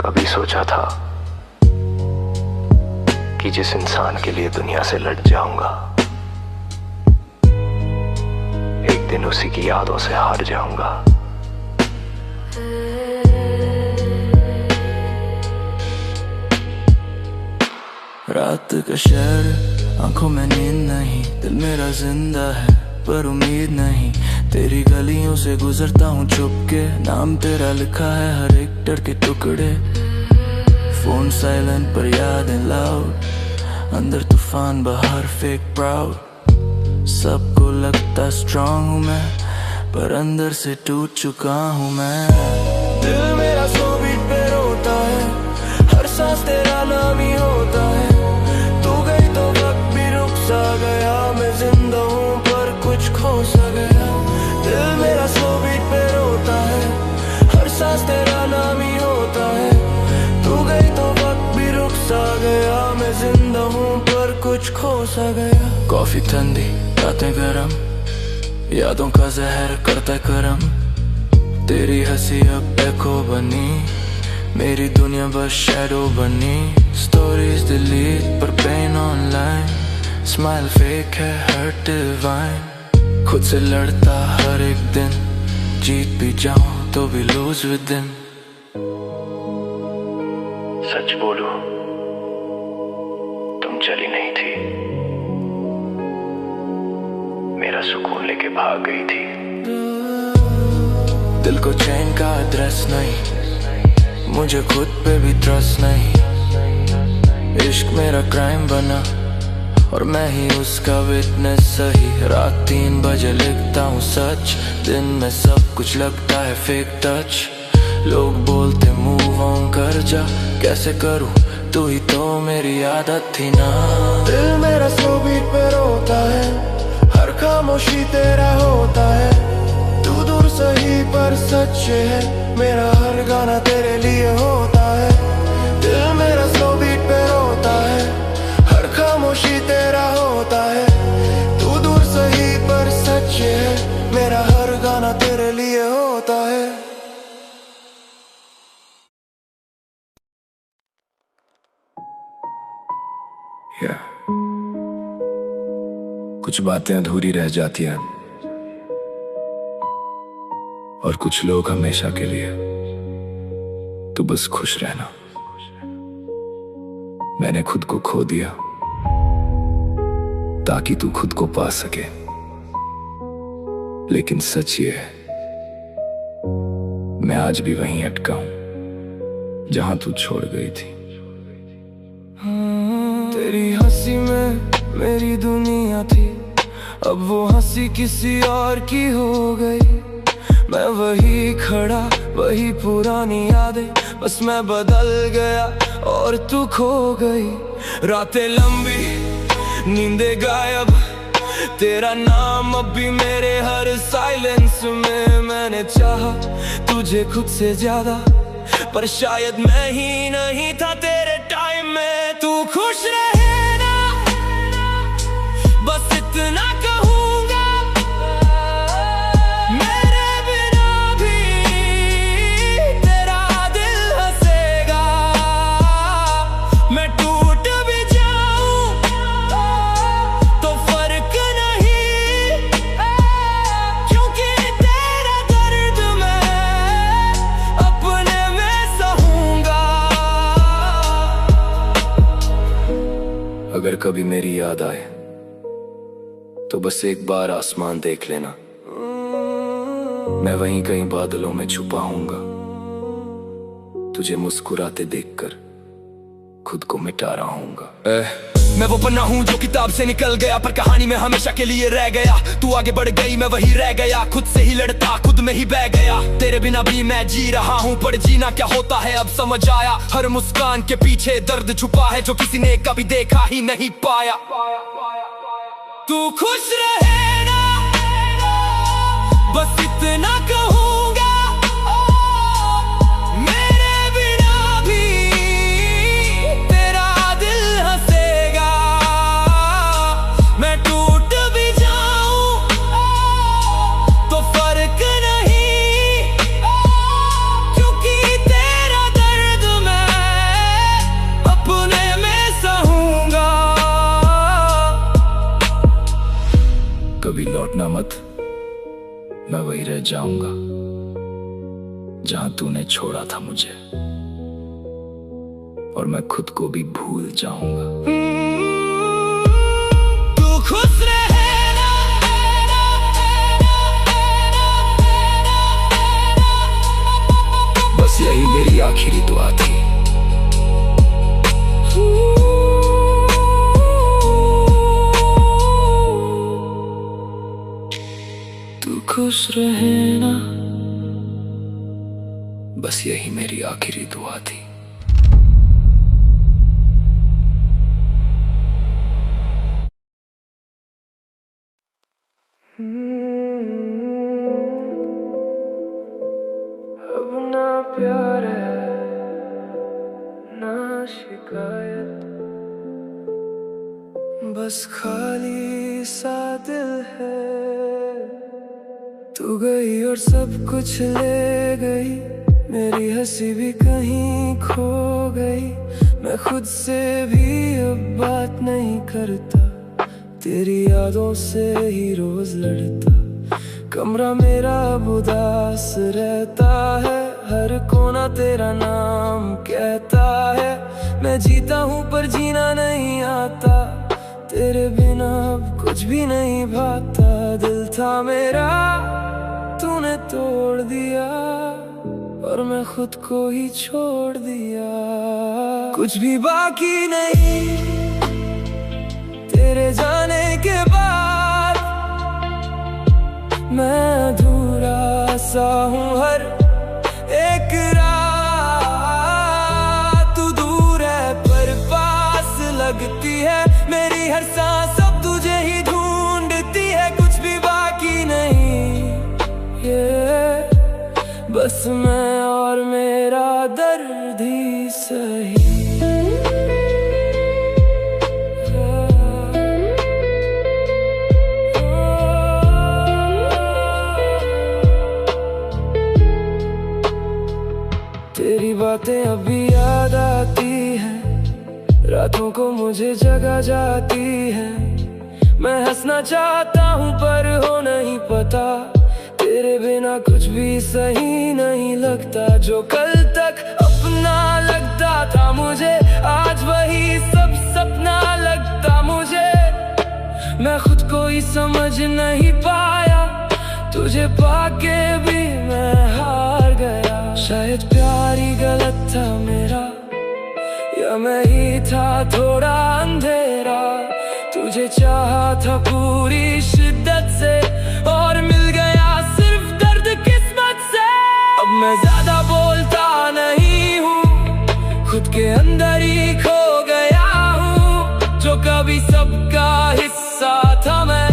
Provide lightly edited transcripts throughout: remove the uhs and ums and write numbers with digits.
कभी सोचा था कि जिस इंसान के लिए दुनिया से लड़ जाऊंगा, एक दिन उसी की यादों से हार जाऊंगा। रात का शहर, आंखों में नींद नहीं, दिल मेरा जिंदा है पर उम्मीद नहीं। तेरी गलियों से गुजरता हूँ छुप के, नाम तेरा लिखा है हर एक डर के टुकड़े। फोन साइलेंट पर यादें लाउड, अंदर तूफान बाहर फेक प्राउड। सबको लगता स्ट्रांग हूँ मैं, पर अंदर से टूट चुका हूँ मैं। दिल मेरा 100 बीट पे रोता है, हर सांस तेरा नाम ही होता है। तू गई तो वक्त भी रुक सा गया, मैं जिंदा हूँ पर कुछ खो सा गया। दिल मेरा 100 बीट पे रोता है, हर सांस तेरा नाम ही होता है। तू गई तो वक्त भी रुक सा गया, मैं जिंदा हूँ पर कुछ खो सा गया। कॉफी ठंडी, रातें गरम, यादों का जहर करता करम। तेरी हंसी अब एको बनी, मेरी दुनिया बस शैडो बनी। स्टोरीज डिलीट पर पेन ऑनलाइन, स्माइल फेक है हर्ट डिवाइन। खुद से लड़ता हर एक दिन, जीत भी जाऊं तो भी लूज विद इन। सच बोलूं, तुम चली नहीं थी, मेरा सुकून लेके भाग गई थी। दिल को चैन का एड्रेस नहीं, मुझे खुद पे भी ट्रस्ट नहीं। इश्क मेरा क्राइम बना और मैं ही उसका विटनेस सही। रात 3 बजे लिखता हूँ सच, दिन में सब कुछ लगता है फेक टच। लोग बोलते मूव ऑन कर जा, कैसे करूँ, तू ही तो मेरी आदत थी ना। दिल मेरा 100 बीट पे रोता है, हर खामोशी तेरा होता है। तू दूर सही पर सच है, मेरा हर गाना तेरे लिए होता है। दिल मेरा 100 बीट पे रोता है, हर खामोशी तेरा होता है। तू दूर सही पर सच है, मेरा हर गाना तेरे लिए होता है। कुछ बातें अधूरी रह जाती हैं और कुछ लोग हमेशा के लिए। तू बस खुश रहना। मैंने खुद को खो दिया ताकि तू खुद को पा सके, लेकिन सच ये है, मैं आज भी वहीं अटका हूं जहां तू छोड़ गई थी। तेरी हंसी में मेरी दुनिया थी, अब वो हंसी किसी और की हो गई। मैं वही खड़ा, वही पुरानी यादें, बस मैं बदल गया और तू खो गई। रातें लंबी, नींदें गायब, तेरा नाम अब भी मेरे हर साइलेंस में। मैंने चाहा तुझे खुद से ज्यादा, पर शायद मैं ही नहीं था तेरे टाइम में। तू खुश रहे ना, बस इतना कहूंगा, मेरे बिना भी तेरा दिल हंसेगा। मैं टूट भी जाऊं तो फर्क नहीं, क्योंकि तेरा दर्द मैं अपने में सहूंगा। अगर कभी मेरी याद आए तो बस एक बार आसमान देख लेना, मैं वहीं कहीं बादलों में छुपा हूंगा। तुझे मुस्कुराते देखकर खुद को मिटा रहा हूंगा। मैं वो पन्ना हूँ जो किताब से निकल गया, पर कहानी में हमेशा के लिए रह गया। तू आगे बढ़ गई, मैं वही रह गया, खुद से ही लड़ता, खुद में ही बह गया। तेरे बिना भी मैं जी रहा हूँ, पर जीना क्या होता है अब समझ आया। हर मुस्कान के पीछे दर्द छुपा है, जो किसी ने कभी देखा ही नहीं पाया। तू खुश रहे ना, बस इतना कहूंगा, मेरे बिना भी तेरा दिल हंसेगा। मैं टूट भी जाऊं तो फर्क नहीं, क्योंकि तेरा दर्द मैं जाऊंगा जहां तूने छोड़ा था मुझे, और मैं खुद को भी भूल जाऊंगा। तू खुश रहे ना, बस यही मेरी आखिरी दुआ थी। तू खुश रहे ना, बस यही मेरी आखिरी दुआ थी। अब ना प्यार है ना शिकायत, बस खाली सा दिल है। तू गई और सब कुछ ले गई, मेरी हंसी भी कहीं खो गई। मैं खुद से भी अब बात नहीं करता, तेरी यादों से ही रोज लड़ता। कमरा मेरा अब उदास रहता है, हर कोना तेरा नाम कहता है। मैं जीता हूँ पर जीना नहीं आता, तेरे बिना अब कुछ भी नहीं भाता। दिल था मेरा तूने तोड़ दिया, और मैं खुद को ही छोड़ दिया। कुछ भी बाकी नहीं तेरे जाने के बाद, मैं अधूरा सा हूँ हर एक रात। तू दूर है पर पास लगती है, मेरी हर सांस अब तुझे ही ढूंढती है। कुछ भी बाकी नहीं ये, बस मैं और मेरा दर्द ही सही। तेरी बातें अभी याद आती हैं, रातों को मुझे जगा जाती है। मैं हंसना चाहता हूँ पर हो नहीं पता, तेरे बिना कुछ भी सही नहीं लगता। जो कल तक अपना लगता था मुझे, आज वही सब सपना लगता मुझे। मैं खुद को ही समझ नहीं पाया, तुझे पाके भी मैं हार गया। शायद प्यार ही गलत था मेरा, या मैं ही था थोड़ा अंधेरा। तुझे चाहा था पूरी शिद्दत से, और मिल गया सिर्फ दर्द किस्मत से। अब मैं ज्यादा बोलता नहीं हूँ, खुद के अंदर ही खो गया हूँ। जो कभी सबका हिस्सा था मैं,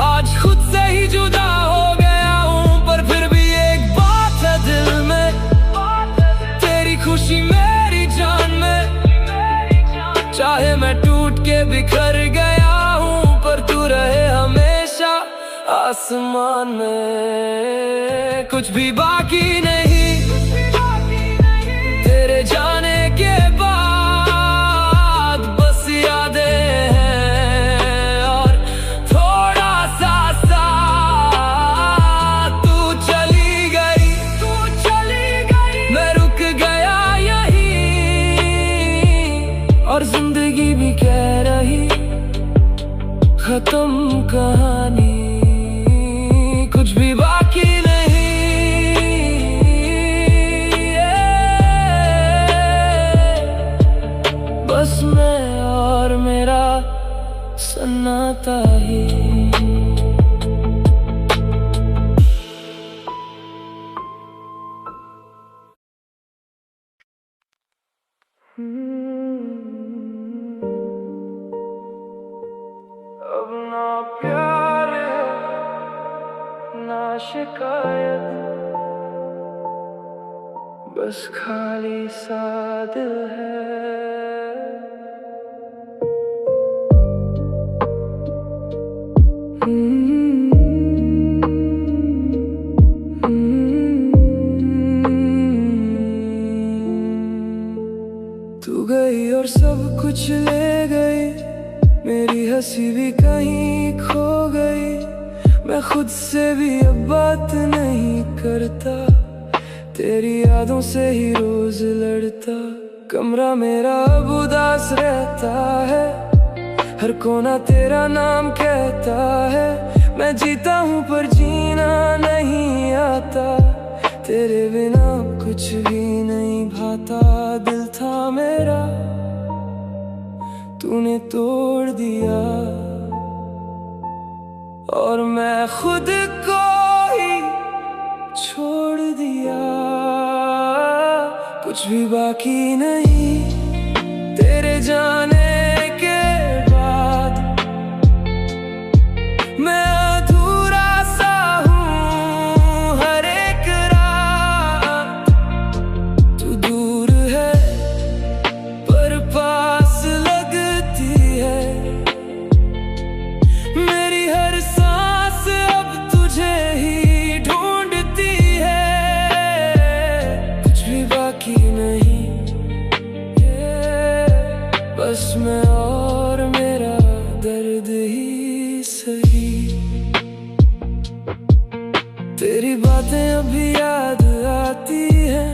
आज खुद से ही जुदा हो गया हूँ। पर फिर भी एक बात है दिल में, तेरी खुशी मेरी जान में। चाहे मैं टूट के बिखर गया हूँ, पर तू रहे हमेशा आसमान में। कुछ भी बाकी नहीं तेरे जाने के बाद, बस यादें हैं और थोड़ा सा साथ। तू चली गई, मैं रुक गया यहीं, और जिंदगी भी कह रही खत्म कहानी। कुछ भी बाकी नहीं बस मैं और मेरा सन्नाटा ही। अब ना प्यार है ना शिकायत, बस खाली सा दिल है। तू गई और सब कुछ ले गई, मेरी हंसी भी कहीं खो गई। मैं खुद से भी अब बात नहीं करता, तेरी यादों से ही रोज लड़ता। कमरा मेरा अब उदास रहता है, हर कोना तेरा नाम कहता है। मैं जीता हूँ पर जीना नहीं आता, तेरे बिना कुछ भी नहीं भाता। दिल था मेरा तूने तोड़ दिया, और मैं खुद को ही छोड़ दिया। कुछ भी बाकी नहीं तेरे जाने के बाद, मैं अधूरा सा हूँ। हर एक रात तू दूर है पर पास लगती है, मेरी हर सांस अब तुझे ही ढूंढती है। कुछ भी बाकी नहीं बस मैं और मेरा दर्द ही सही। तेरी बातें अभी याद आती हैं,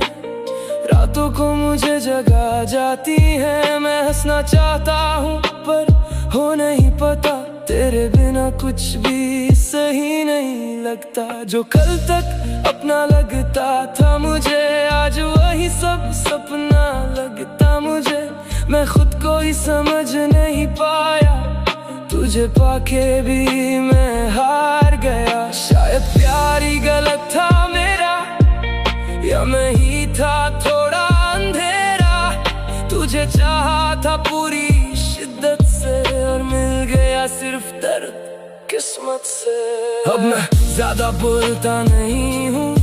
रातों को मुझे जगा जाती हैं। मैं हंसना चाहता हूँ पर हो नहीं पता, तेरे बिना कुछ भी सही नहीं लगता। जो कल तक अपना लगता था मुझे, आज वही सब सपना लगता मुझे। मैं खुद को ही समझ नहीं पाया, तुझे पाके भी मैं हार गया। शायद प्यार ही गलत था मेरा, या मैं ही था थोड़ा अंधेरा। तुझे चाहा था पूरी शिद्दत से, और मिल गया सिर्फ दर्द किस्मत से। अब मैं ज्यादा बोलता नहीं हूँ,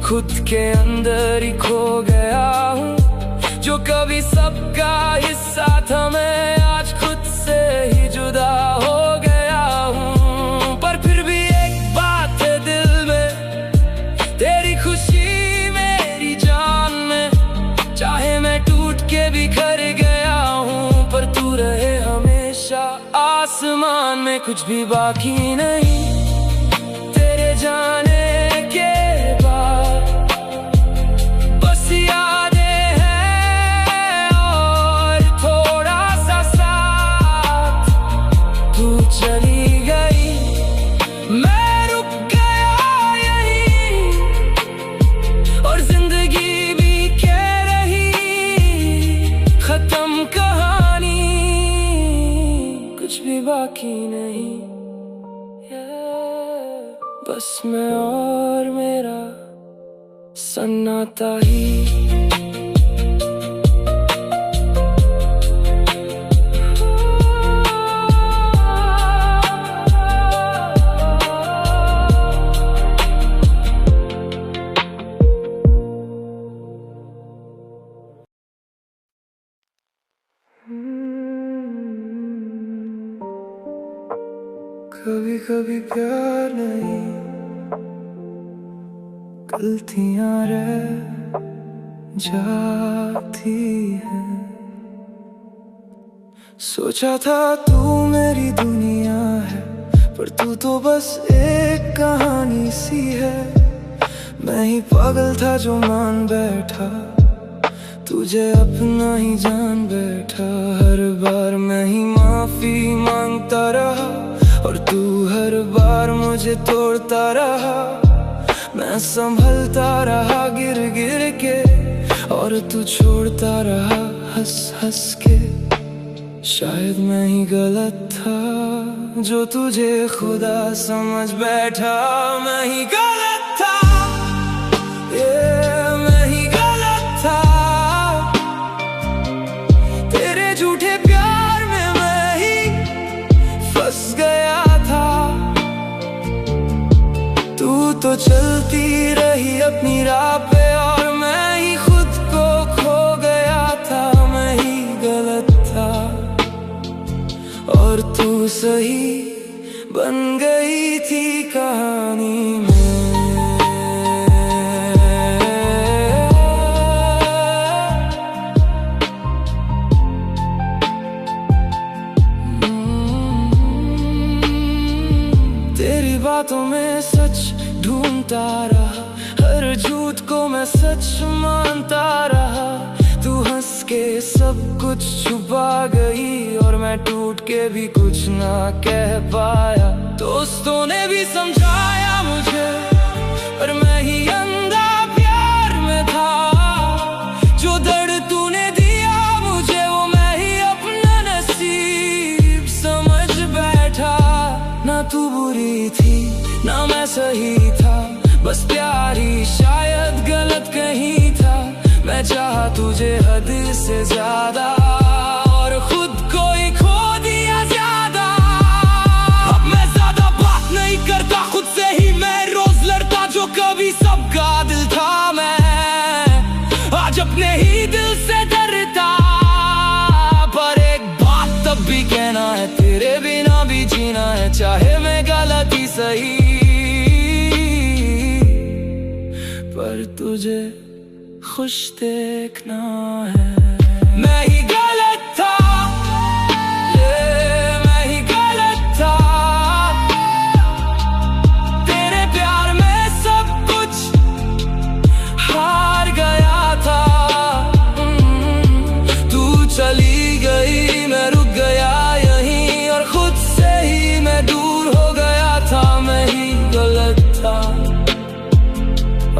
खुद के अंदर ही खो गया हूँ। जो कभी सबका हिस्सा था, मैं आज खुद से ही जुदा हो गया हूँ। पर फिर भी एक बात है दिल में, तेरी खुशी मेरी जान में। चाहे मैं टूट के बिखर गया हूँ, पर तू रहे हमेशा आसमान में। कुछ भी बाकी नहीं तेरे जाने के बाद, बस यादें हैं और थोड़ा सा साथ। तू चली गई, मैं रुक गया यहीं, और जिंदगी भी कह रही खत्म कहानी। कुछ भी बाकी नहीं बस मैं और मेरा सन्नाटा ही। कभी कभी प्यार नहीं, गलतियां रह जाती है। सोचा था तू मेरी दुनिया है, पर तू तो बस एक कहानी सी है। मैं ही पागल था जो मान बैठा, तुझे अपना ही जान बैठा। हर बार मैं ही माफी मांगता रहा, और तू हर बार मुझे तोड़ता रहा। मैं संभलता रहा गिर गिर के, और तू छोड़ता रहा हंस हंस के। शायद मैं ही गलत था जो तुझे खुदा समझ बैठा। मैं ही गलत था, मैं ही गलत था। तेरे झूठे प्यार में मैं ही फंस गया था। तू तो चलती रही अपनी राह पे, और मैं ही खुद को खो गया था। मैं ही गलत था और तू सही बन गई थी कहानी में। बातों में सच ढूंढता रहा, हर झूठ को मैं सच मानता रहा। तू हंस के सब कुछ छुपा गई और मैं टूट के भी कुछ ना कह पाया। दोस्तों ने भी समझाया मुझे पर मैं ही अंधा प्यार में था। जो दर्द तूने दिया मुझे वो मैं ही अपना नसीब समझ बैठा। ना तू बुरी थी ना मैं सही था, बस प्यार ही शायद गलत कहीं था। मैं चाहा तुझे हद से ज्यादा और खुद को ही खो दिया ज्यादा। अब मैं ज्यादा बात नहीं करता खुद से ही, मैं रोज लड़ता जो कभी सबका दिल था। मैं आज अपने ही दिल से डरता, पर एक बात तब भी कहना है, तेरे बिना भी जीना है, चाहे मैं गलत ही सही। पर तुझे खुश देखना है। मैं ही गलत था, मैं ही गलत था। तेरे प्यार में सब कुछ हार गया था। तू चली गई मैं रुक गया यहीं, और खुद से ही मैं दूर हो गया था। मैं ही गलत था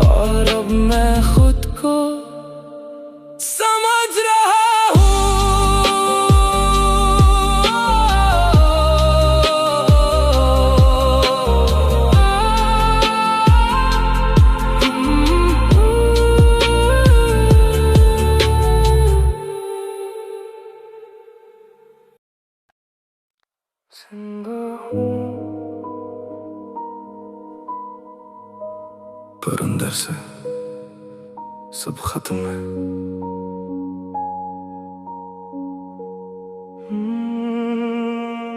और अब मैं खुद को समझ रहा हूँ। पर अंदर से सब खत्म है।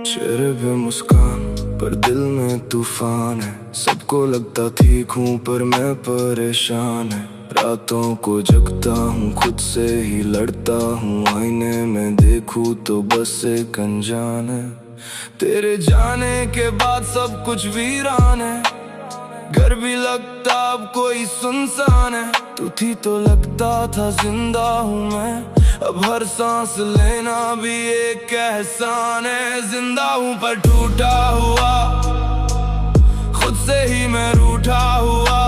चेहरे पे मुस्कान पर दिल में तूफान है। सबको लगता ठीक हूँ पर मैं परेशान है। रातों को जगता हूँ खुद से ही लड़ता हूँ, आईने में देखूँ तो बस एक अनजान है। तेरे जाने के बाद सब कुछ वीरान है, घर भी लगता अब कोई सुनसान है। तू थी तो लगता था जिंदा हूँ मैं, अब हर सांस लेना भी एक एहसान है। जिंदा हूँ पर टूटा हुआ, खुद से ही मैं रूठा हुआ।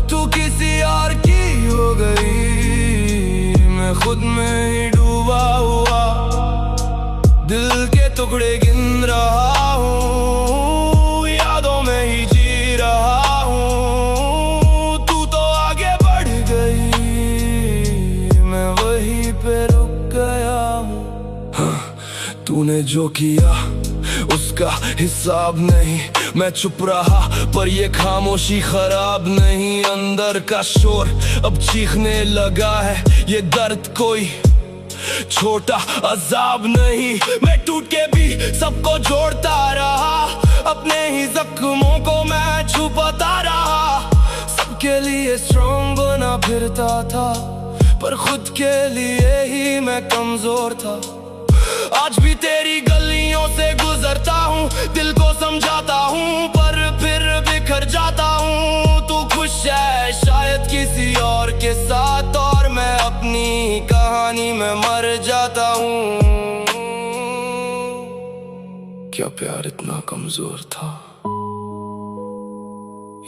तू किसी और की हो गई, मैं खुद में ही डूबा हुआ। दिल के टुकड़े गिन रहा हूँ, यादों में ही जी रहा हूँ। तू तो आगे बढ़ गई, मैं वहीं पे रुक गया हूँ। हाँ, तूने जो किया उसका हिसाब नहीं, मैं चुप रहा पर ये खामोशी खराब नहीं। अंदर का शोर अब चीखने लगा है, ये दर्द कोई छोटा अजाब नहीं। मैं टूट के भी सबको जोड़ता रहा, अपने ही जख्मों को मैं छुपाता रहा। सबके लिए स्ट्रॉन्ग बना फिरता था, पर खुद के लिए ही मैं कमजोर था। आज भी तेरी गलियों से गुजरता हूँ, दिल को समझाता हूँ पर फिर बिखर जाता हूँ। तू खुश है शायद किसी और के साथ, और मैं अपनी कहानी में मर जाता हूँ। क्या प्यार इतना कमजोर था,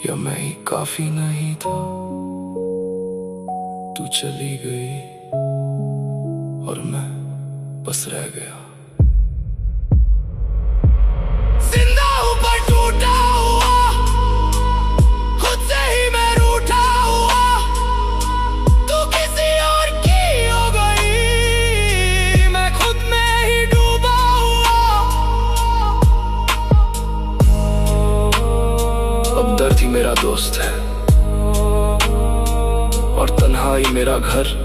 या मैं ही काफी नहीं था? तू चली गई और मैं बस रह गया। जिंदा हूँ पर टूटा हुआ, खुद से ही मैं रूठा हुआ। तू किसी और की हो गई, मैं खुद में ही डूबा हुआ। अब दर्द ही मेरा दोस्त है और तन्हाई मेरा घर।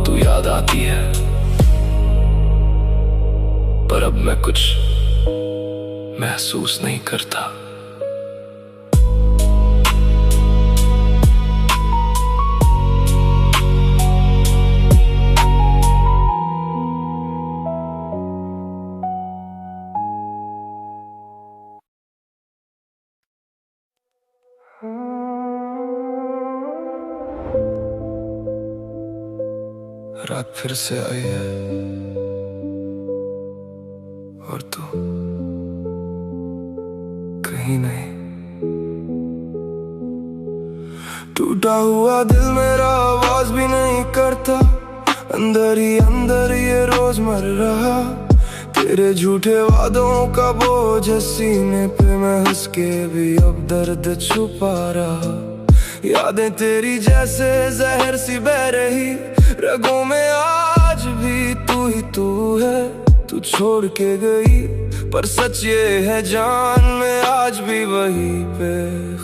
तू याद आती है पर अब मैं कुछ महसूस नहीं करता। रात फिर से आई है और तू कहीं नहीं। टूटा हुआ दिल मेरा आवाज भी नहीं करता, अंदर ही अंदर ये रोज मर रहा। तेरे झूठे वादों का बोझ सीने पे मैं हंस के भी अब दर्द छुपा रहा। यादें तेरी जैसे जहर सी बह रही रगों में, आज भी तू ही तू है। तू छोड़ के गई पर सच ये है जान, मैं आज भी वहीं पे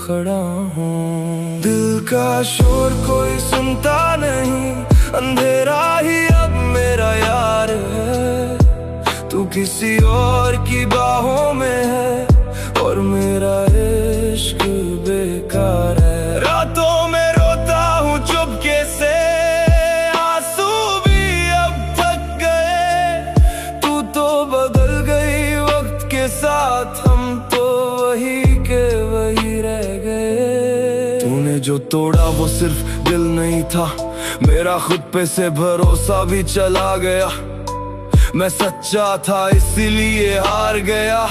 खड़ा हूँ। दिल का शोर कोई सुनता नहीं, अंधेरा ही अब मेरा यार है। तू किसी और की बाहों में है और मेरा इश्क बेकार है। रातों में रोता हूँ चुपके से, आंसू भी अब थक गए। तू तो बदल गई वक्त के साथ, हम तो वही के वही रह गए। तूने जो तोड़ा वो सिर्फ दिल नहीं था, मेरा खुद पे से भरोसा भी चला गया। मैं सच्चा था इसीलिए हार गया,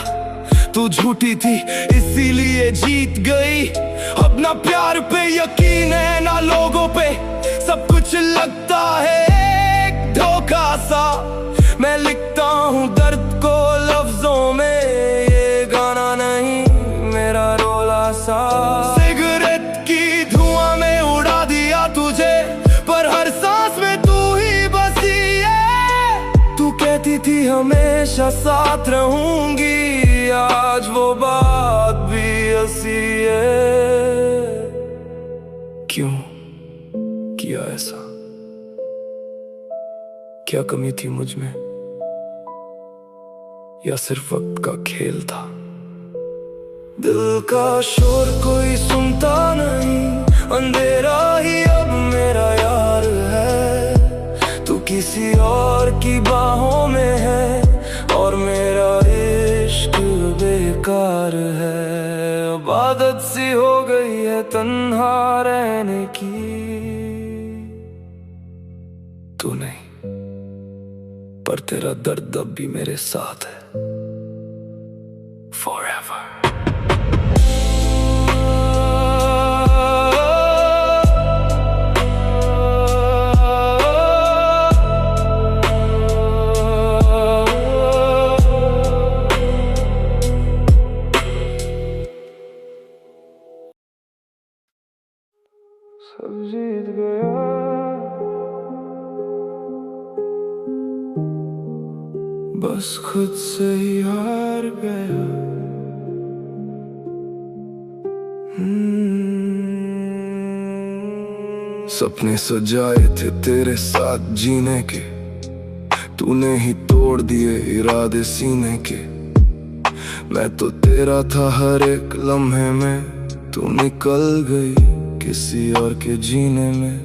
तू झूठी थी इसीलिए जीत गई। अब ना प्यार पे यकीन है ना लोगों पे, सब कुछ लगता है एक धोखा सा। मैं लिखता हूँ दर्द को लफ्जों में, ये गाना नहीं मेरा रोला सा। सिगरेट की धुआं में उड़ा दिया तुझे, पर हर सांस में तू ही बसी है। तू कहती थी हमेशा साथ रहूंगी, आज वो बात भी हंसी है। क्यों किया ऐसा? क्या कमी थी मुझ में, या सिर्फ वक्त का खेल था? दिल का शोर कोई सुनता नहीं, अंधेरा ही अब मेरा यार है। तू किसी और की बाहों में है और मेरा इश्क बेकार है। अब आदत सी हो गई है तन्हा रहने की, तू नहीं पर तेरा दर्द अब भी मेरे साथ है forever। सब जीत गया, बस खुद से ही हार गया। सपने सजाए थे तेरे साथ जीने के, तूने ही तोड़ दिए इरादे सीने के। मैं तो तेरा था हर एक लम्हे में, तू निकल गई किसी और के जीने में।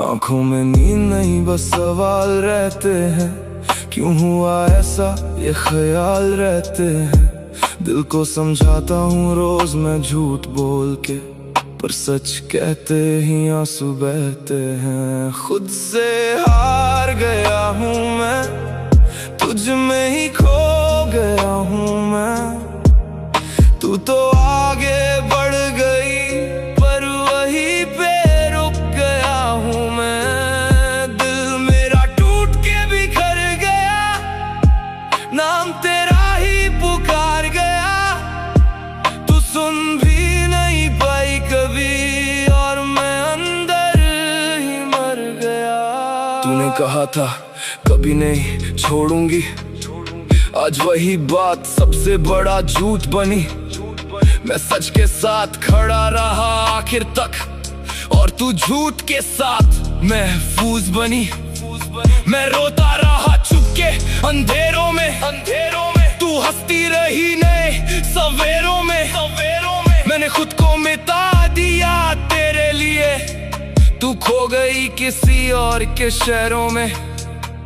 आंखों में नींद नहीं बस सवाल रहते हैं, क्यों हुआ ऐसा ये ख्याल रहते हैं। दिल को समझाता हूँ रोज मैं झूठ बोल के, पर सच कहते ही आंसू बहते हैं। खुद से हार गया हूँ मैं, तुझ में ही खो गया हूँ मैं। तू तो आगे बढ़ गई पर वहीं पे रुक गया हूँ मैं। दिल मेरा टूट के बिखर गया, नाम तेरा ही पुकार गया। तू सुन भी नहीं पाई कभी और मैं अंदर ही मर गया। तूने कहा था कभी नहीं छोड़ूंगी, आज वही बात सबसे बड़ा झूठ बनी। मैं सच के साथ खड़ा रहा आखिर तक, और तू झूठ के साथ महफूज बनी। मैं रोता रहा चुपके अंधेरों में, तू हंसती रही नए सवेरों में। मैंने खुद को मिटा दिया तेरे लिए, तू खो गई किसी और के शहरों में।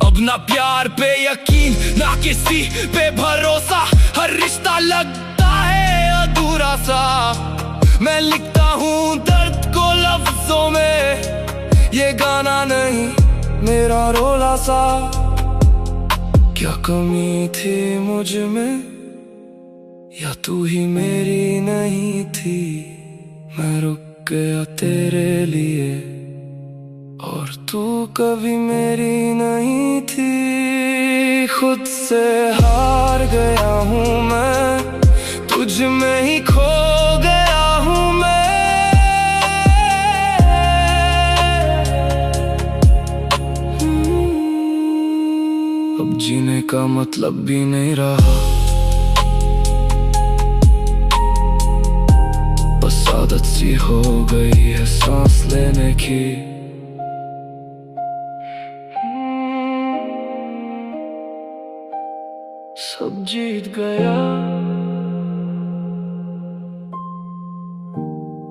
अब ना प्यार पे यकीन ना किसी पे भरोसा, हर रिश्ता लगता है अधूरा सा। मैं लिखता हूँ दर्द को लफ्जों में, ये गाना नहीं मेरा रोला सा। क्या कमी थी मुझ में, या तू ही मेरी नहीं थी। मैं रुक गया तेरे लिए, और तू कभी मेरी नहीं थी। खुद से हार गया हूँ मैं, तुझ में ही खो गया हूँ मैं। अब जीने का मतलब भी नहीं रहा, बस आदत सी हो गई है सांस लेने की। सब जीत गया,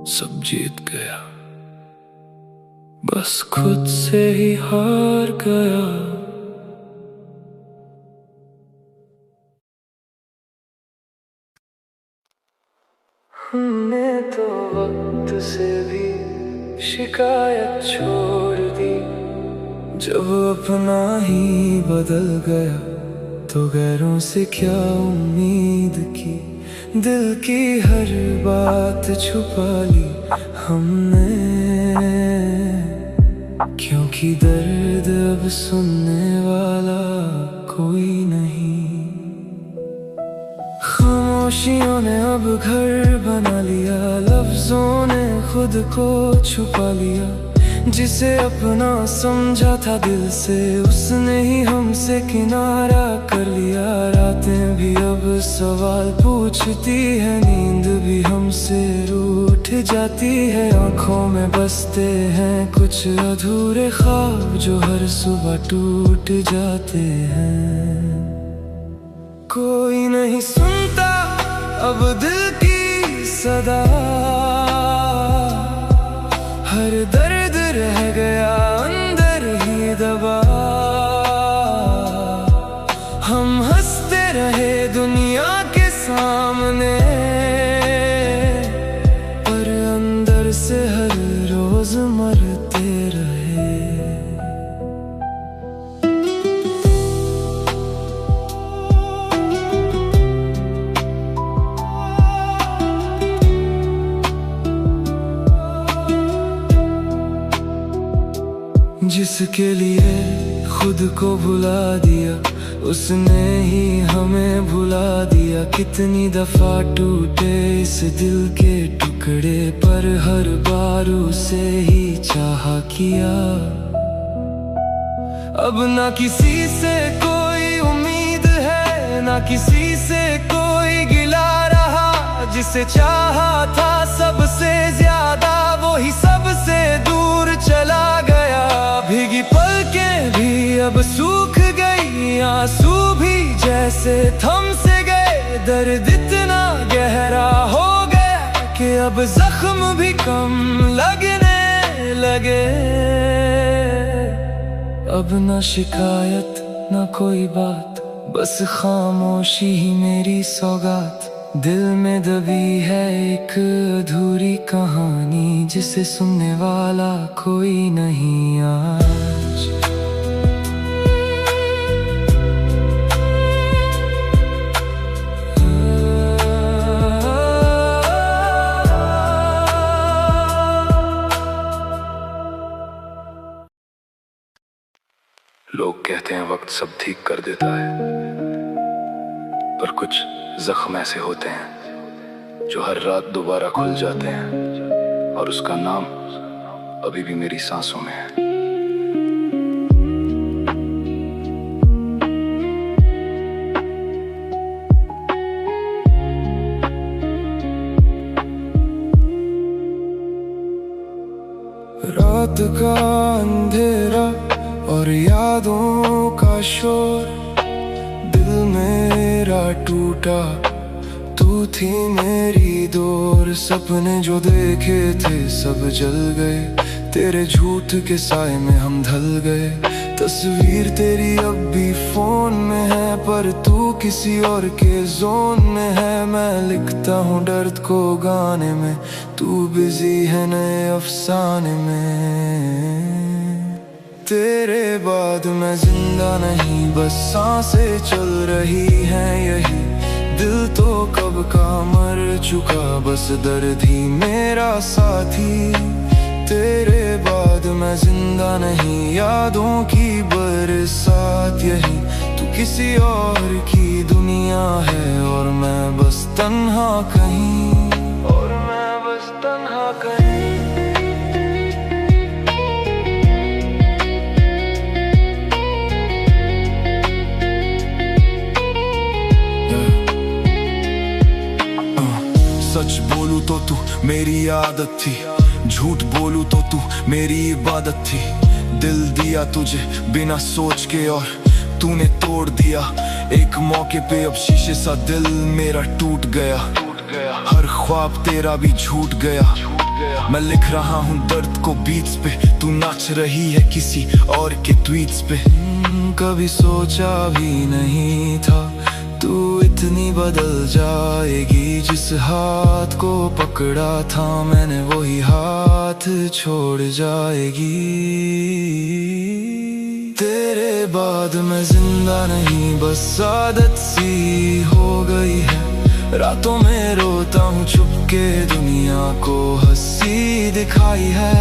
सब जीत गया, बस खुद से ही हार गया। हमने तो वक्त से भी शिकायत छोड़ दी। जब अपना ही बदल गया तो गैरों से क्या उम्मीद की। दिल की हर बात छुपा ली हमने, क्योंकि दर्द अब सुनने वाला कोई नहीं। खामोशियों ने अब घर बना लिया, लफ्जों ने खुद को छुपा लिया। जिसे अपना समझा था दिल से, उसने ही हमसे किनारा कर लिया। रातें भी अब सवाल पूछती है, नींद भी हमसे रूठ जाती है। आंखों में बसते हैं कुछ अधूरे ख्वाब, जो हर सुबह टूट जाते हैं। कोई नहीं सुनता अब दिल की सदा, हर दर्द रह गया अंदर ही दबा। हम हंसते रहे दुनिया के सामने, पर अंदर से हर रोज मरते रहे। जिसके लिए खुद को भुला दिया, उसने ही हमें भुला दिया। कितनी दफा टूटे इस दिल के टुकड़े, पर हर बार उसे ही चाहा किया। अब ना किसी से कोई उम्मीद है, ना किसी से कोई गिला रहा। जिसे चाहा था सबसे ज्यादा, वो ही सबसे दूर चला गया। भीगी पलकें भी अब सूख गई, आंसू भी जैसे थम से गए। दर्द इतना गहरा हो गया कि अब जख्म भी कम लगने लगे। अब न शिकायत न कोई बात, बस खामोशी ही मेरी सौगात। दिल में दबी है एक अधूरी कहानी, जिसे सुनने वाला कोई नहीं आज। लोग कहते हैं वक्त सब ठीक कर देता है, पर कुछ जख्म ऐसे होते हैं जो हर रात दोबारा खुल जाते हैं, और उसका नाम अभी भी मेरी सांसों में है। रात का अंधेरा और यादों का शोर, दिल मेरा टूटा, तू थी मेरी डोर। सपने जो देखे थे सब जल गए, तेरे झूठ के साए में हम ढल गए। तस्वीर तेरी अब भी फोन में है, पर तू किसी और के जोन में है। मैं लिखता हूँ दर्द को गाने में, तू बिजी है नए अफसाने में। तेरे बाद मैं जिंदा नहीं, बस सांसें चल रही हैं यही। दिल तो कब का मर चुका, बस दर्द ही मेरा साथी। तेरे बाद मैं जिंदा नहीं, यादों की बरसात यही। तू किसी और की दुनिया है और मैं बस तन्हा कहीं, और मैं बस तन्हा कहीं। सच बोलूं तो तू मेरी आदत थी, झूठ बोलूं तो तू मेरी इबादत थी। दिल दिया तुझे बिना सोच के और तूने तोड़ दिया एक मौके पे। अब शीशे सा दिल मेरा टूट गया, हर ख्वाब तेरा भी झूठ गया। मैं लिख रहा हूँ दर्द को बीट्स पे, तू नाच रही है किसी और के ट्वीट्स पे। कभी सोचा भी नहीं था तू इतनी बदल जाएगी। जिस हाथ को पकड़ा था मैंने वही हाथ छोड़ जाएगी। तेरे बाद मैं जिंदा नहीं, बस आदत सी हो गई है। रातों में रोता हूँ चुपके, दुनिया को हंसी दिखाई है।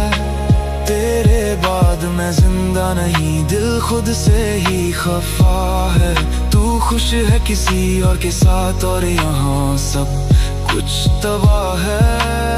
तेरे बाद मैं जिंदा नहीं, दिल खुद से ही खफा है। तू खुश है किसी और के साथ और यहाँ सब कुछ तबाह है।